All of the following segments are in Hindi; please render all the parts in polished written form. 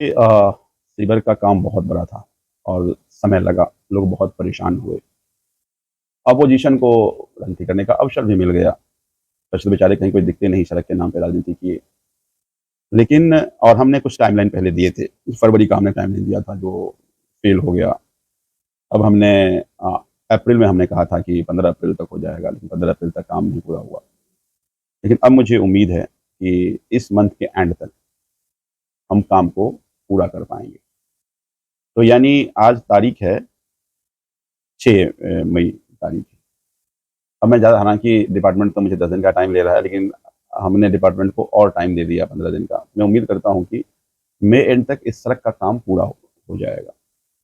सीवर का काम बहुत बड़ा था और समय लगा, लोग बहुत परेशान हुए। अपोजिशन को राजनीति करने का अवसर भी मिल गया। वैसे तो बेचारे कहीं कोई दिखते नहीं सड़क के नाम पे राजनीति किए। लेकिन और हमने कुछ टाइमलाइन पहले दिए थे। फरवरी का हमने टाइमलाइन दिया था जो फेल हो गया। अब हमने अप्रैल में हमने कहा था कि 15 अप्रैल तक हो जाएगा, लेकिन 15 अप्रैल तक काम नहीं पूरा हुआ। लेकिन अब मुझे उम्मीद है कि इस मंथ के एंड तक हम काम को पूरा कर पाएँगे। तो यानी आज तारीख है 6 मई तारीख है। अब मैं ज़्यादा हालाँकि डिपार्टमेंट तो मुझे 10 दिन का टाइम ले रहा है, लेकिन हमने डिपार्टमेंट को और टाइम दे दिया 15 दिन का। मैं उम्मीद करता हूँ कि मई एंड तक इस सड़क का काम पूरा हो जाएगा।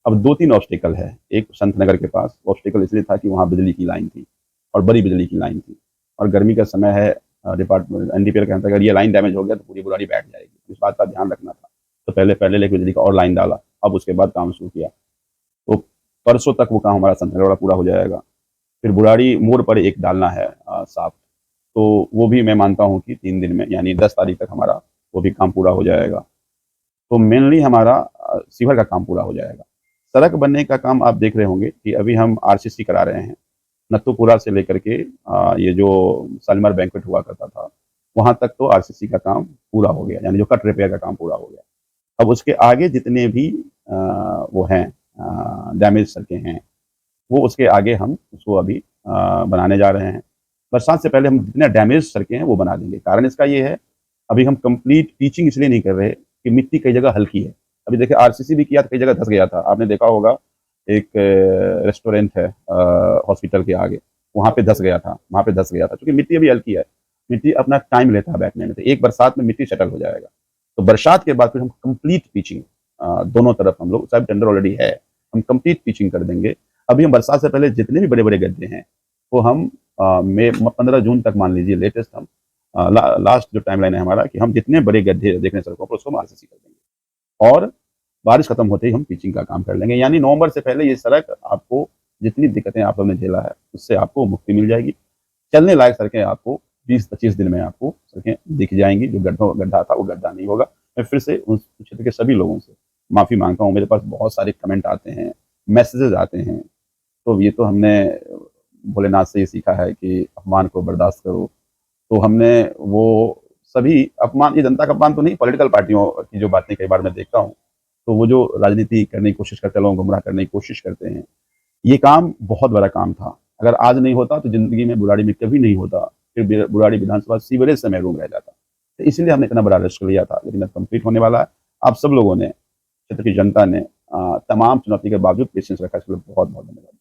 अब 2-3 ऑब्स्टेकल है। एक संत नगर के पास ऑब्स्टेकल इसलिए था कि वहाँ बिजली की लाइन थी और बड़ी बिजली की लाइन थी और गर्मी का समय है। डिपार्टमेंट एनडीपीएल कहता है अगर ये लाइन डैमेज हो गया तो पूरी बुराड़ी बैठ जाएगी। इस बात का ध्यान रखना था। तो पहले लेके बिजली का और लाइन डाला, अब उसके बाद काम शुरू किया। तो परसों तक वो काम हमारा संत नगर वाला पूरा हो जाएगा। फिर बुराड़ी मोड़ पर एक डालना है साफ, तो वो भी मैं मानता हूँ कि 3 दिन में यानी 10 तारीख तक हमारा वो भी काम पूरा हो जाएगा। तो मेनली हमारा सीवर का काम पूरा हो जाएगा। सड़क बनने का काम आप देख रहे होंगे कि अभी हम आरसीसी करा रहे हैं। नत्थूपुरा से लेकर के ये जो शालीमार बैंक्वेट हुआ करता था, वहाँ तक तो आरसीसी का काम पूरा हो गया, यानी जो कट रिपेयर का काम पूरा हो गया। अब उसके आगे जितने भी वो हैं डैमेज सड़कें हैं, वो उसके आगे हम उसको अभी बनाने जा रहे हैं। बरसात से पहले हम जितने डैमेज सड़कें हैं वो बना देंगे। कारण इसका ये है, अभी हम कंप्लीट पिचिंग इसलिए नहीं कर रहे कि मिट्टी कई जगह हल्की है। अभी देखिए आरसीसी भी किया तो कई जगह धंस गया था। आपने देखा होगा एक रेस्टोरेंट है हॉस्पिटल के आगे, वहाँ पे धंस गया था क्योंकि मिट्टी अभी हल्की है। मिट्टी अपना टाइम लेता है बैठने में, तो एक बरसात में मिट्टी सेटल हो जाएगा। तो बरसात के बाद फिर हम कंप्लीट पिचिंग दोनों तरफ हम लोग, शायद टेंडर ऑलरेडी है, हम कंप्लीट पिचिंग कर देंगे। अभी हम बरसात से पहले जितने भी बड़े-बड़े गड्ढे हैं, वो हम मई 15 जून तक मान लीजिए लेटेस्ट हम लास्ट जो टाइमलाइन है हमारा कि हम जितने बड़े गड्ढे देख रहे हैं सड़कों पर उसको हम आरसीसी कर देंगे और बारिश खत्म होते ही हम पिचिंग का काम कर लेंगे। यानी नवंबर से पहले ये सड़क आपको जितनी दिक्कतें आप लोगों ने झेला है, उससे आपको मुक्ति मिल जाएगी। चलने लायक सड़कें आपको 20-25 दिन में आपको सड़कें दिख जाएँगी। जो गड्ढा था वो गड्ढा नहीं होगा। मैं फिर से उस क्षेत्र के सभी लोगों से माफ़ी माँगता हूँ। मेरे पास बहुत सारे कमेंट आते हैं, मैसेजेस आते हैं। तो ये तो हमने भोलेनाथ से ये सीखा है कि अपमान को बर्दाश्त करो। तो हमने वो सभी अपमान, ये जनता का अपमान तो नहीं, पॉलिटिकल पार्टियों की जो बातें कई बार मैं देखता हूँ, तो वो जो राजनीति करने की कोशिश करते हैं, लोगों को गुमराह करने की कोशिश करते हैं। ये काम बहुत बड़ा काम था। अगर आज नहीं होता तो ज़िंदगी में बुराड़ी में कभी नहीं होता। फिर बुराड़ी विधानसभा सीवरेज से महरूम रह जाता। तो इसलिए हमने इतना बड़ा रिस्क लिया था, लेकिन अब कंप्लीट होने वाला है। आप सब लोगों ने, क्षेत्र की जनता ने तमाम चुनौती के बावजूद पेशेंस रखा। इसके लिए बहुत-बहुत धन्यवाद।